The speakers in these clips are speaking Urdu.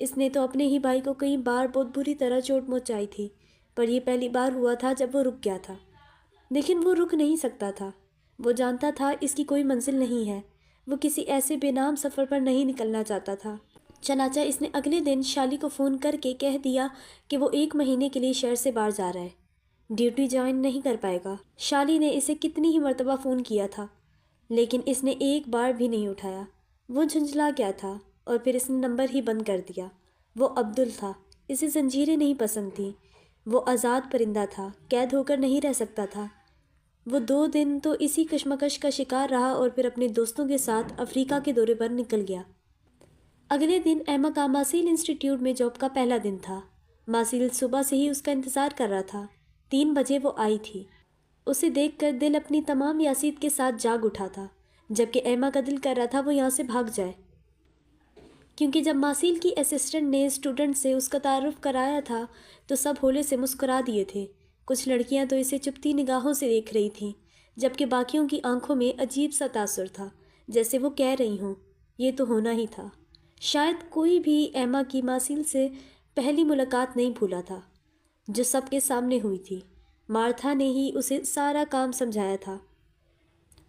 اس نے تو اپنے ہی بھائی کو کئی بار بہت بری طرح چوٹ پہنچائی تھی، پر یہ پہلی بار ہوا تھا جب وہ رک گیا تھا۔ لیکن وہ رک نہیں سکتا تھا۔ وہ جانتا تھا اس کی کوئی منزل نہیں ہے۔ وہ کسی ایسے بے نام سفر پر نہیں نکلنا چاہتا تھا۔ چنانچہ اس نے اگلے دن شالی کو فون کر کے کہہ دیا کہ وہ 1 مہینے کے لیے شہر سے باہر جا رہا ہے، ڈیوٹی جوائن نہیں کر پائے گا۔ شالی نے اسے کتنی ہی مرتبہ فون کیا تھا، لیکن اس نے ایک بار بھی نہیں اٹھایا۔ وہ جھنجھلا گیا تھا اور پھر اس نے نمبر ہی بند کر دیا۔ وہ عبدل تھا، اسے زنجیریں نہیں پسند تھیں۔ وہ آزاد پرندہ تھا، قید ہو کر نہیں رہ سکتا تھا۔ وہ 2 دن تو اسی کشمکش کا شکار رہا اور پھر اپنے دوستوں کے ساتھ افریقہ کے دورے پر نکل گیا۔ اگلے دن ایما کا ماسیل انسٹیٹیوٹ میں جاب کا پہلا دن تھا۔ ماسیل صبح سے ہی اس کا انتظار کر رہا تھا۔ 3 بجے وہ آئی تھی۔ اسے دیکھ کر دل اپنی تمام یاسیت کے ساتھ جاگ اٹھا تھا، جبکہ ایما کا دل کر رہا تھا وہ یہاں سے بھاگ جائے، کیونکہ جب ماسیل کی اسسٹنٹ نے اسٹوڈنٹ سے اس کا تعارف کرایا تھا تو سب ہولے سے مسکرا دیے تھے۔ کچھ لڑکیاں تو اسے چپتی نگاہوں سے دیکھ رہی تھیں، جبکہ باقیوں کی آنکھوں میں عجیب سا تاثر تھا، جیسے وہ کہہ رہی ہوں یہ تو ہونا ہی تھا۔ شاید کوئی بھی ایما کی ماسیل سے پہلی ملاقات نہیں بھولا تھا جو سب کے سامنے ہوئی تھی۔ مارتھا نے ہی اسے سارا کام سمجھایا تھا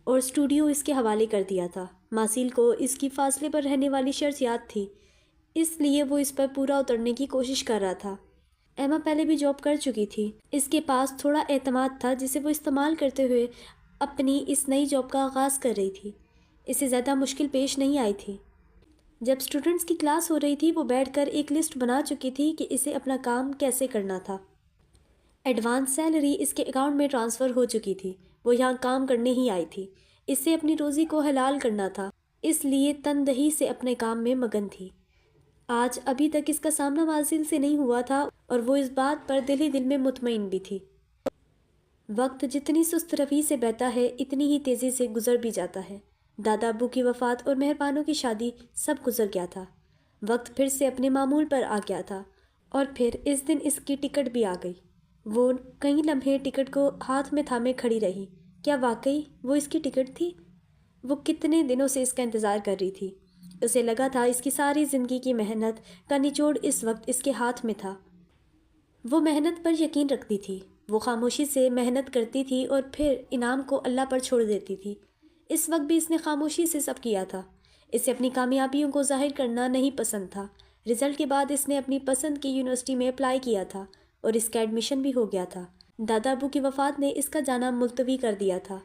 اور اسٹوڈیو اس کے حوالے کر دیا تھا۔ ماسیل کو اس کی فاصلے پر رہنے والی شرط یاد تھی، اس لیے وہ اس پر پورا اترنے کی کوشش کر رہا تھا۔ ایما پہلے بھی جاب کر چکی تھی، اس کے پاس تھوڑا اعتماد تھا جسے وہ استعمال کرتے ہوئے اپنی اس نئی جاب کا آغاز کر رہی تھی۔ اسے زیادہ مشکل پیش نہیں آئی تھی۔ جب اسٹوڈنٹس کی کلاس ہو رہی تھی وہ بیٹھ کر ایک لسٹ بنا چکی تھی کہ اسے اپنا کام کیسے کرنا تھا۔ ایڈوانس سیلری اس کے اکاؤنٹ میں ٹرانسفر ہو چکی تھی۔ وہ یہاں کام کرنے ہی آئی تھی، اسے اپنی روزی کو حلال کرنا تھا، اس لیے تندہی سے اپنے کام میں مگن تھی۔ آج ابھی تک اس کا سامنا ماسیل سے نہیں ہوا تھا اور وہ اس بات پر دل ہی دل میں مطمئن بھی تھی۔ وقت جتنی سست روی سے بہتا ہے اتنی ہی تیزی سے گزر بھی جاتا ہے۔ دادا ابو کی وفات اور مہربانوں کی شادی سب گزر گیا تھا۔ وقت پھر سے اپنے معمول پر آ گیا تھا اور پھر اس دن اس کی ٹکٹ بھی آ گئی۔ وہ کئی لمحے ٹکٹ کو ہاتھ میں تھامے کھڑی رہی۔ کیا واقعی وہ اس کی ٹکٹ تھی؟ وہ کتنے دنوں سے اس کا انتظار کر رہی تھی۔ اسے لگا تھا اس کی ساری زندگی کی محنت کا نچوڑ اس وقت اس کے ہاتھ میں تھا۔ وہ محنت پر یقین رکھتی تھی، وہ خاموشی سے محنت کرتی تھی اور پھر انعام کو اللہ پر چھوڑ دیتی تھی۔ اس وقت بھی اس نے خاموشی سے سب کیا تھا۔ اسے اپنی کامیابیوں کو ظاہر کرنا نہیں پسند تھا۔ رزلٹ کے بعد اس نے اپنی پسند کی یونیورسٹی میں اپلائی کیا تھا اور اس کا ایڈمیشن بھی ہو گیا تھا۔ دادا ابو کی وفات نے اس کا جانا ملتوی کر دیا تھا،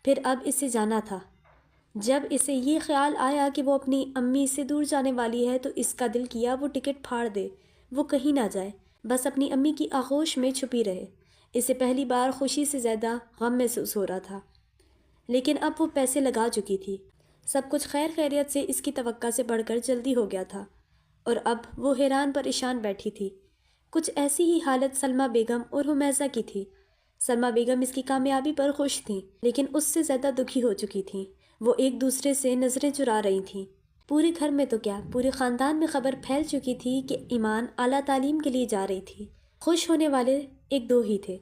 پھر اب اسے جانا تھا۔ جب اسے یہ خیال آیا کہ وہ اپنی امی سے دور جانے والی ہے تو اس کا دل کیا وہ ٹکٹ پھاڑ دے، وہ کہیں نہ جائے، بس اپنی امی کی آغوش میں چھپی رہے۔ اسے پہلی بار خوشی سے زیادہ غم محسوس ہو رہا تھا، لیکن اب وہ پیسے لگا چکی تھی۔ سب کچھ خیر خیریت سے اس کی توقع سے بڑھ کر جلدی ہو گیا تھا اور اب وہ حیران پریشان بیٹھی تھی۔ کچھ ایسی ہی حالت سلمیٰ بیگم اور حمیزہ کی تھی۔ سلمیٰ بیگم اس کی کامیابی پر خوش تھیں، لیکن اس سے زیادہ دکھی ہو چکی تھیں۔ وہ ایک دوسرے سے نظریں چرا رہی تھیں۔ پورے گھر میں تو کیا، پورے خاندان میں خبر پھیل چکی تھی کہ ایمان اعلیٰ تعلیم کے لیے جا رہی تھی۔ خوش ہونے والے 1-2 ہی تھے،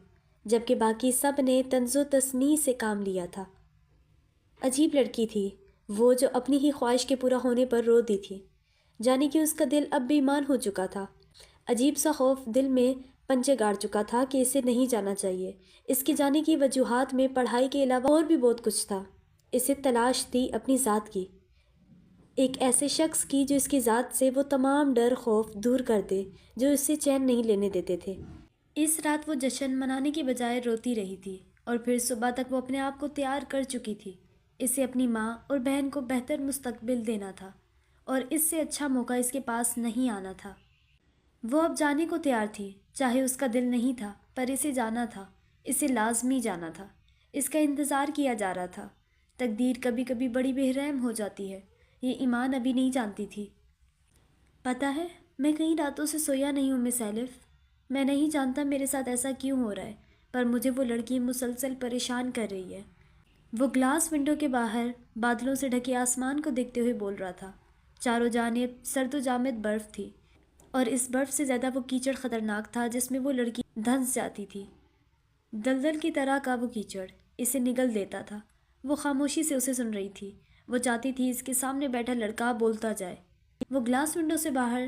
جبکہ باقی سب نے طنز و تصنیع سے کام لیا تھا۔ عجیب لڑکی تھی وہ جو اپنی ہی خواہش کے پورا ہونے پر رو دی تھی، جانے کہ اس کا دل اب بے ایمان ہو چکا تھا۔ عجیب سا خوف دل میں پنجے گاڑ چکا تھا کہ اسے نہیں جانا چاہیے۔ اس کے جانے کی وجوہات میں پڑھائی کے علاوہ اور بھی بہت کچھ تھا۔ اسے تلاش تھی اپنی ذات کی، ایک ایسے شخص کی جو اس کی ذات سے وہ تمام ڈر خوف دور کر دے جو اسے چین نہیں لینے دیتے تھے۔ اس رات وہ جشن منانے کی بجائے روتی رہی تھی اور پھر صبح تک وہ اپنے آپ کو تیار کر چکی تھی۔ اسے اپنی ماں اور بہن کو بہتر مستقبل دینا تھا اور اس سے اچھا موقع اس کے پاس نہیں آنا تھا۔ وہ اب جانے کو تیار تھی، چاہے اس کا دل نہیں تھا، پر اسے جانا تھا، اسے لازمی جانا تھا۔ اس کا انتظار کیا جا رہا تھا۔ تقدیر کبھی کبھی بڑی بے رحم ہو جاتی ہے، یہ ایمان ابھی نہیں جانتی تھی۔ پتہ ہے میں کئی راتوں سے سویا نہیں ہوں مس ایلف، میں نہیں جانتا میرے ساتھ ایسا کیوں ہو رہا ہے، پر مجھے وہ لڑکی مسلسل پریشان کر رہی ہے۔ وہ گلاس ونڈو کے باہر بادلوں سے ڈھکے آسمان کو دیکھتے ہوئے بول رہا تھا۔ چاروں جانب سرد و جامد برف تھی اور اس برف سے زیادہ وہ کیچڑ خطرناک تھا جس میں وہ لڑکی دھنس جاتی تھی۔ دلدل کی طرح کا وہ کیچڑ اسے نگل دیتا تھا۔ وہ خاموشی سے اسے سن رہی تھی۔ وہ چاہتی تھی اس کے سامنے بیٹھا لڑکا بولتا جائے۔ وہ گلاس ونڈو سے باہر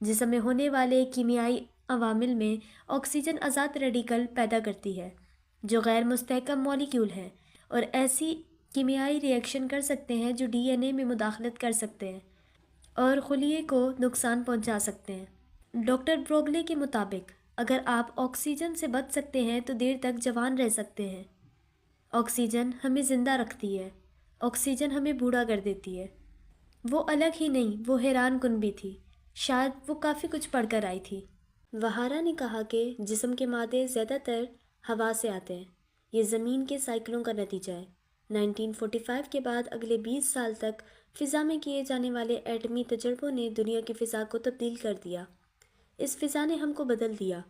جسم میں ہونے والے کیمیائی عوامل میں آکسیجن آزاد ریڈیکل پیدا کرتی ہے جو غیر مستحکم مالیکیول ہیں اور ایسی کیمیائی ریئیکشن کر سکتے ہیں جو ڈی این اے میں مداخلت کر سکتے ہیں اور خلیے کو نقصان پہنچا سکتے ہیں۔ ڈاکٹر بروگلے کے مطابق اگر آپ آکسیجن سے بچ سکتے ہیں تو دیر تک جوان رہ سکتے ہیں۔ آکسیجن ہمیں زندہ رکھتی ہے، آکسیجن ہمیں بوڑھا کر دیتی ہے۔ وہ الگ ہی نہیں، وہ حیران کن بھی تھی، شاید وہ کافی کچھ پڑھ کر آئی تھی۔ وہارا نے کہا کہ جسم کے مادے زیادہ تر ہوا سے آتے ہیں، یہ زمین کے سائیکلوں کا نتیجہ ہے۔ 1945 کے بعد اگلے 20 سال تک فضا میں کیے جانے والے ایٹمی تجربوں نے دنیا کی فضا کو تبدیل کر دیا۔ اس فضا نے ہم کو بدل دیا۔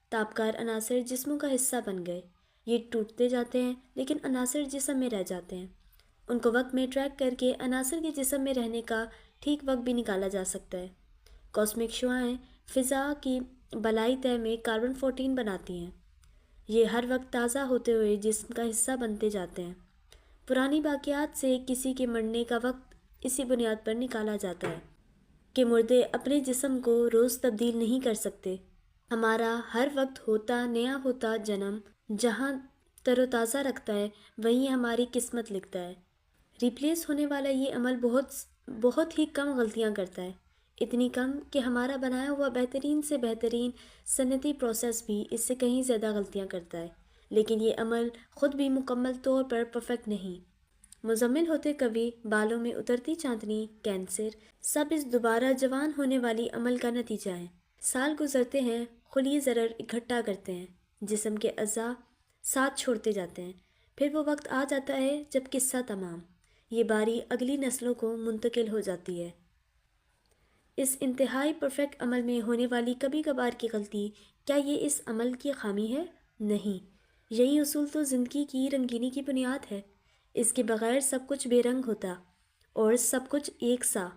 تابکار عناصر جسموں کا حصہ بن گئے، یہ ٹوٹتے جاتے ہیں لیکن عناصر جسم میں رہ جاتے ہیں۔ ان کو وقت میں ٹریک کر کے عناصر کے جسم میں رہنے کا ٹھیک وقت بھی نکالا جا سکتا ہے۔ کاسمک شعاعیں فضا کی بالائی تہہ میں کاربن 14 بناتی ہیں۔ یہ ہر وقت تازہ ہوتے ہوئے جسم کا حصہ بنتے جاتے ہیں۔ پرانی باقیات سے کسی کے مرنے کا وقت اسی بنیاد پر نکالا جاتا ہے کہ مردے اپنے جسم کو روز تبدیل نہیں کر سکتے۔ ہمارا ہر وقت ہوتا نیا ہوتا جنم جہاں تر و تازہ رکھتا ہے وہیں ہماری قسمت لکھتا ہے۔ ریپلیس ہونے والا یہ عمل بہت ہی کم غلطیاں کرتا ہے، اتنی کم کہ ہمارا بنایا ہوا بہترین سے بہترین صنعتی پروسیس بھی اس سے کہیں زیادہ غلطیاں کرتا ہے، لیکن یہ عمل خود بھی مکمل طور پر پرفیکٹ نہیں۔ مزمل ہوتے کبھی، بالوں میں اترتی چاندنی، کینسر، سب اس دوبارہ جوان ہونے والی عمل کا نتیجہ ہے۔ سال گزرتے ہیں، خلیے ضرر اکٹھا کرتے ہیں، جسم کے اعضاء ساتھ چھوڑتے جاتے ہیں، پھر وہ وقت آ جاتا ہے جب قصہ تمام، یہ باری اگلی نسلوں کو منتقل ہو جاتی ہے۔ اس انتہائی پرفیکٹ عمل میں ہونے والی کبھی کبھار کی غلطی، کیا یہ اس عمل کی خامی ہے؟ نہیں، یہی اصول تو زندگی کی رنگینی کی بنیاد ہے۔ اس کے بغیر سب کچھ بے رنگ ہوتا اور سب کچھ ایک سا۔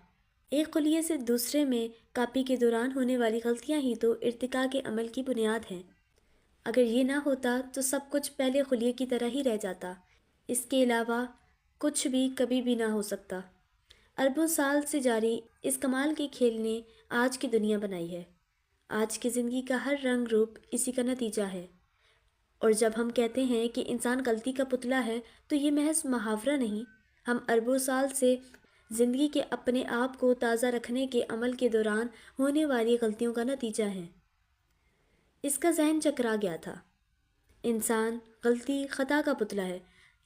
ایک خلیے سے دوسرے میں کاپی کے دوران ہونے والی غلطیاں ہی تو ارتقاء کے عمل کی بنیاد ہیں۔ اگر یہ نہ ہوتا تو سب کچھ پہلے خلیے کی طرح ہی رہ جاتا، اس کے علاوہ کچھ بھی کبھی بھی نہ ہو سکتا۔ اربوں سال سے جاری اس کمال کے کھیل نے آج کی دنیا بنائی ہے۔ آج کی زندگی کا ہر رنگ روپ اسی کا نتیجہ ہے۔ اور جب ہم کہتے ہیں کہ انسان غلطی کا پتلا ہے تو یہ محض محاورہ نہیں، ہم اربوں سال سے زندگی کے اپنے آپ کو تازہ رکھنے کے عمل کے دوران ہونے والی غلطیوں کا نتیجہ ہیں۔ اس کا ذہن چکرا گیا تھا۔ انسان غلطی خطا کا پتلا ہے،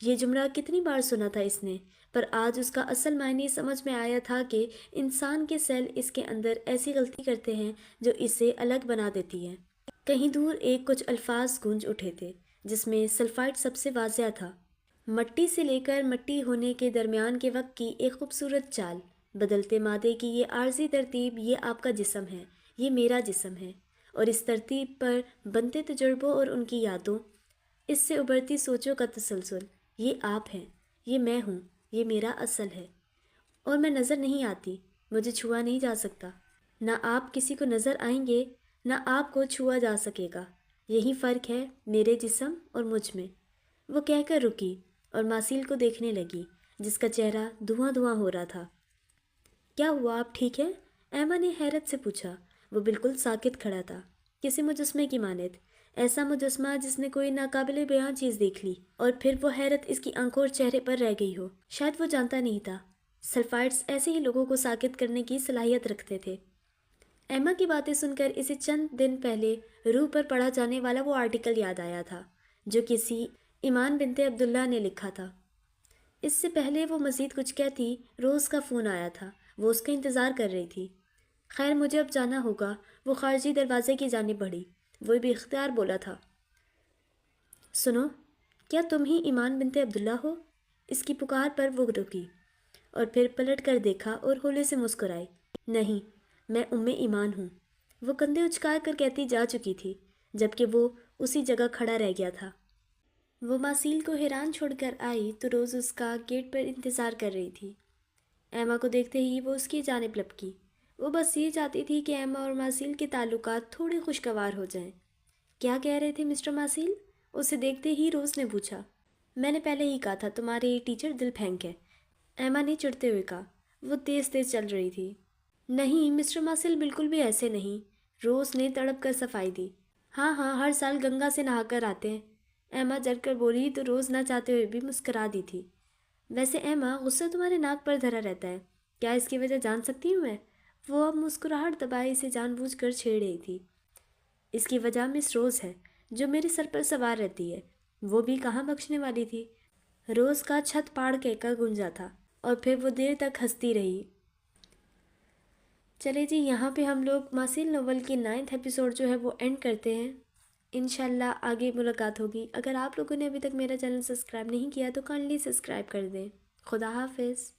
یہ جملہ کتنی بار سنا تھا اس نے، پر آج اس کا اصل معنی سمجھ میں آیا تھا کہ انسان کے سیل اس کے اندر ایسی غلطی کرتے ہیں جو اسے الگ بنا دیتی ہے۔ کہیں دور ایک کچھ الفاظ گونج اٹھے تھے جس میں سلفائڈ سب سے واضح تھا۔ مٹی سے لے کر مٹی ہونے کے درمیان کے وقت کی ایک خوبصورت چال، بدلتے مادے کی یہ عارضی ترتیب، یہ آپ کا جسم ہے، یہ میرا جسم ہے، اور اس ترتیب پر بنتے تجربوں اور ان کی یادوں، اس سے ابھرتی سوچوں کا تسلسل، یہ آپ ہیں، یہ میں ہوں، یہ میرا اصل ہے۔ اور میں نظر نہیں آتی، مجھے چھوا نہیں جا سکتا، نہ آپ کسی کو نظر آئیں گے، نہ آپ کو چھوا جا سکے گا، یہی فرق ہے میرے جسم اور مجھ میں۔ وہ کہہ کر رکی اور ماسیل کو دیکھنے لگی جس کا چہرہ دھواں دھواں ہو رہا تھا۔ کیا ہوا، آپ ٹھیک ہیں؟ ایما نے حیرت سے پوچھا۔ وہ بالکل ساکت کھڑا تھا، کسی مجسمے کی مانند، ایسا مجسمہ جس نے کوئی ناقابل بیاں چیز دیکھ لی اور پھر وہ حیرت اس کی آنکھوں اور چہرے پر رہ گئی ہو۔ شاید وہ جانتا نہیں تھا، سلفائڈز ایسے ہی لوگوں کو ساکت کرنے کی صلاحیت رکھتے تھے۔ ایما کی باتیں سن کر اسے چند دن پہلے روح پر پڑھا جانے والا وہ آرٹیکل یاد آیا تھا جو کسی ایمان بنت عبداللہ نے لکھا تھا۔ اس سے پہلے وہ مزید کچھ کہتی، روز کا فون آیا تھا، وہ اس کا انتظار کر رہی تھی۔ خیر مجھے اب جانا ہوگا، وہ خارجی دروازے کی جانب بڑھی، وہ بھی اختیار بولا تھا۔ سنو، کیا تم ہی ایمان بنت عبداللہ ہو؟ اس کی پکار پر وہ رکی اور پھر پلٹ کر دیکھا اور ہولے سے مسکرائی۔ نہیں، میں ایمان ہوں، وہ کندھے اچکا کر کہتی جا چکی تھی جبکہ وہ اسی جگہ کھڑا رہ گیا تھا۔ وہ ماسیل کو حیران چھوڑ کر آئی تو روز اس کا گیٹ پر انتظار کر رہی تھی۔ ایما کو دیکھتے ہی وہ اس کی جانب لپکی، وہ بس یہ چاہتی تھی کہ ایما اور ماسیل کے تعلقات تھوڑے خوشگوار ہو جائیں۔ کیا کہہ رہے تھے مسٹر ماسیل؟ اسے دیکھتے ہی روز نے پوچھا۔ میں نے پہلے ہی کہا تھا تمہارے ٹیچر دل پھینک ہے، ایما نے چڑھتے ہوئے کہا۔ وہ تیز تیز چل رہی تھی۔ نہیں مسٹر ماسل، بالکل بھی ایسے نہیں، روز نے تڑپ کر صفائی دی۔ ہاں ہاں، ہر سال گنگا سے نہا کر آتے ہیں، ایما جل کر بولی تو روز نہ چاہتے ہوئے بھی مسکرا دی تھی۔ ویسے ایما، غصہ تمہارے ناک پر دھرا رہتا ہے، کیا اس کی وجہ جان سکتی ہوں میں؟ وہ اب مسکراہٹ دبائے اسے جان بوجھ کر چھیڑ رہی تھی۔ اس کی وجہ مس روز ہے، جو میرے سر پر سوار رہتی ہے، وہ بھی کہاں بخشنے والی تھی۔ روز کا چھت پاڑ کہہ کر گونجا تھا اور پھر وہ دیر تک ہنستی رہی۔ چلے جی، یہاں پہ ہم لوگ ماسل ناول کی 9 ایپیسوڈ جو ہے وہ اینڈ کرتے ہیں۔ انشاءاللہ آگے ملاقات ہوگی۔ اگر آپ لوگوں نے ابھی تک میرا چینل سبسکرائب نہیں کیا تو کائنڈلی سبسکرائب کر دیں۔ خدا حافظ۔